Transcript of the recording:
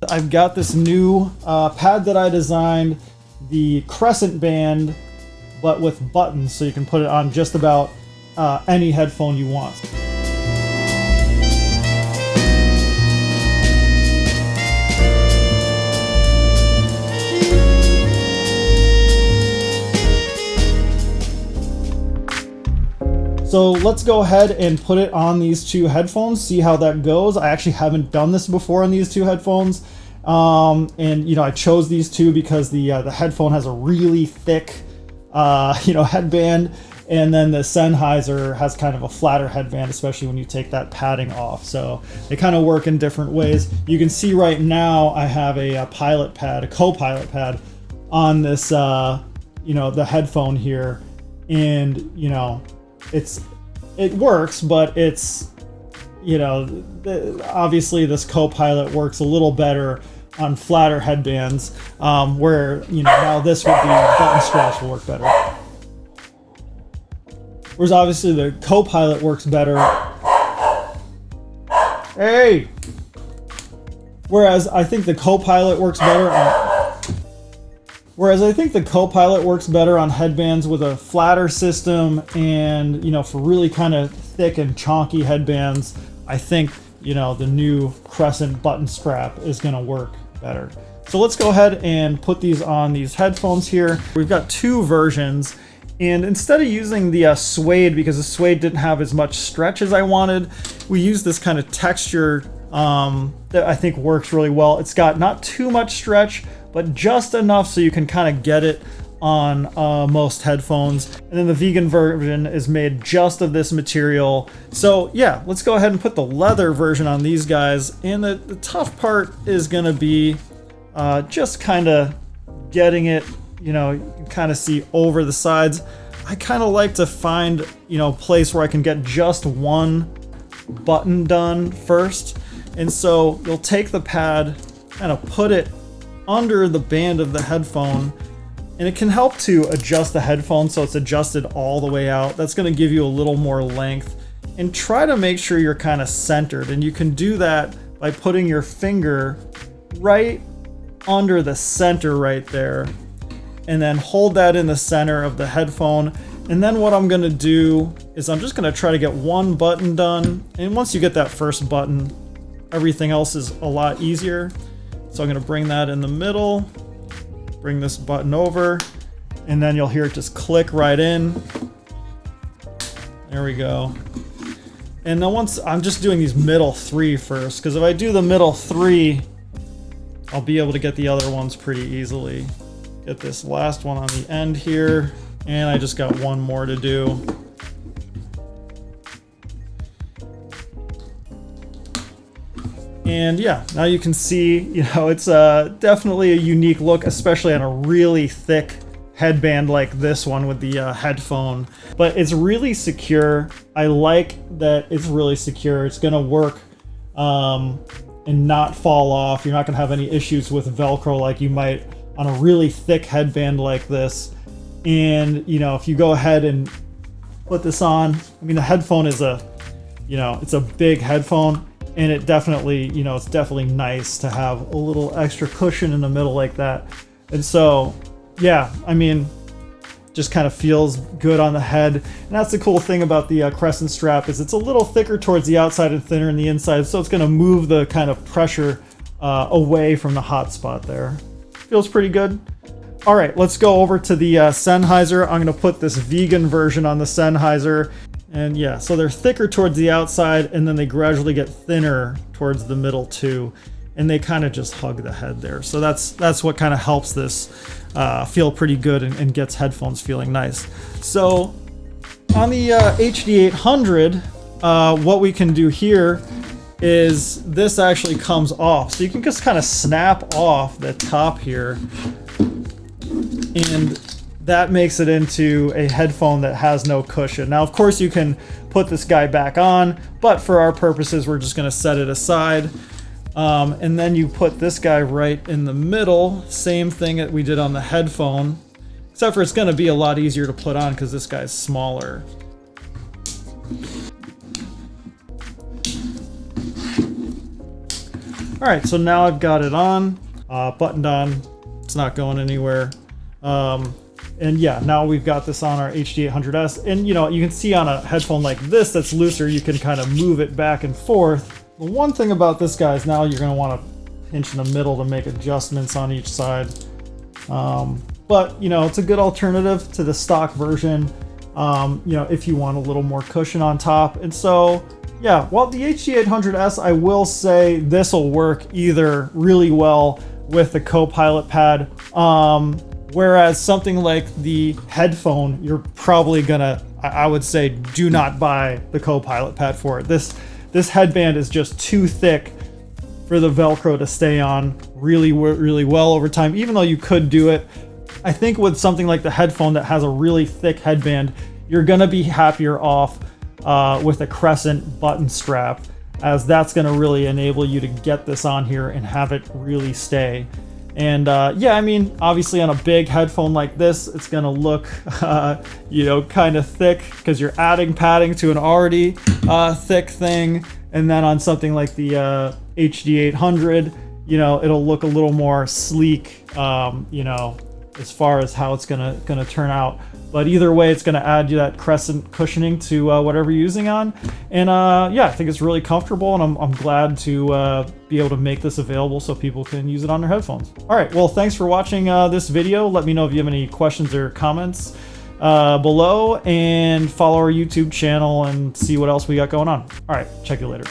I've got this new pad that I designed, the Crescent band, but with buttons, so you can put it on just about any headphone you want. So let's go ahead and put it on these two headphones, see how that goes. I actually haven't done this before on these two headphones. And you know, I chose these two because the headphone has a really thick headband, and then the Sennheiser has kind of a flatter headband, especially when you take that padding off. So they kind of work in different ways. You can see right now I have a pilot pad, a co-pilot pad on this the headphone here, and you know, it works, but it's, you know, obviously this co-pilot works a little better on flatter headbands, where, you know, now this would be button scratch will work better. Whereas obviously the co-pilot works better. Hey! Whereas I think the co-pilot works better on headbands with a flatter system, and, you know, for really kind of thick and chonky headbands, I think, you know, the new Crescent button strap is going to work better. So let's go ahead and put these on these headphones here. We've got two versions, and instead of using the suede, because the suede didn't have as much stretch as I wanted, we used this kind of texture that I think works really well. It's got not too much stretch, but just enough so you can kind of get it on most headphones. And then the vegan version is made just of this material. So yeah, let's go ahead and put the leather version on these guys. And the tough part is gonna be just kind of getting it, you know, you can kind of see over the sides. I kind of like to find, you know, a place where I can get just one button done first. And so you'll take the pad, kind of put it under the band of the headphone, and it can help to adjust the headphone so it's adjusted all the way out. That's going to give you a little more length, and try to make sure you're kind of centered. And you can do that by putting your finger right under the center right there, and then hold that in the center of the headphone. And then what I'm going to do is I'm just going to try to get one button done. And once you get that first button, everything else is a lot easier. So I'm going to bring that in the middle, bring this button over, and then you'll hear it just click right in. There we go. And then once I'm just doing these middle three first, because if I do the middle three, I'll be able to get the other ones pretty easily. Get this last one on the end here, and I just got one more to do. And yeah, now you can see, you know, it's definitely a unique look, especially on a really thick headband like this one with the headphone. But it's really secure. I like that it's really secure. It's gonna work and not fall off. You're not gonna have any issues with Velcro like you might on a really thick headband like this. And, you know, if you go ahead and put this on, I mean, the headphone is it's a big headphone. And it definitely, you know, it's definitely nice to have a little extra cushion in the middle like that. And so, yeah, I mean, just kind of feels good on the head. And that's the cool thing about the Crescent strap, is it's a little thicker towards the outside and thinner on the inside. So it's going to move the kind of pressure away from the hot spot there. Feels pretty good. All right, let's go over to the Sennheiser. I'm going to put this vegan version on the Sennheiser. And yeah, so they're thicker towards the outside, and then they gradually get thinner towards the middle too, and they kind of just hug the head there. So that's what kind of helps this feel pretty good and gets headphones feeling nice. So on the HD800, what we can do here is this actually comes off. So you can just kind of snap off the top here, and that makes it into a headphone that has no cushion. Now, of course, you can put this guy back on, but for our purposes, we're just going to set it aside. And then you put this guy right in the middle. Same thing that we did on the headphone, except for it's going to be a lot easier to put on because this guy's smaller. All right, so now I've got it on, buttoned on. It's not going anywhere. And yeah, now we've got this on our HD800S. And you know, you can see on a headphone like this that's looser, you can kind of move it back and forth. The one thing about this guy is now you're going to want to pinch in the middle to make adjustments on each side. But you know, it's a good alternative to the stock version, you know, if you want a little more cushion on top. And so, yeah, well, the HD800S, I will say this will work either really well with the Copilot pad, whereas something like the headphone, you're probably gonna, I would say, do not buy the Copilot pad for it. This headband is just too thick for the Velcro to stay on really well over time, even though you could do it. I think with something like the headphone that has a really thick headband, you're gonna be happier off with a Crescent button strap, as that's gonna really enable you to get this on here and have it really stay. And yeah, I mean, obviously on a big headphone like this, it's gonna look, you know, kind of thick because you're adding padding to an already thick thing. And then on something like the HD800, you know, it'll look a little more sleek, you know, as far as how it's gonna turn out. But either way, it's gonna add you that Crescent cushioning to whatever you're using on. And yeah, I think it's really comfortable, and I'm glad to be able to make this available so people can use it on their headphones. All right, well, thanks for watching this video. Let me know if you have any questions or comments below, and follow our YouTube channel and see what else we got going on. All right, check you later.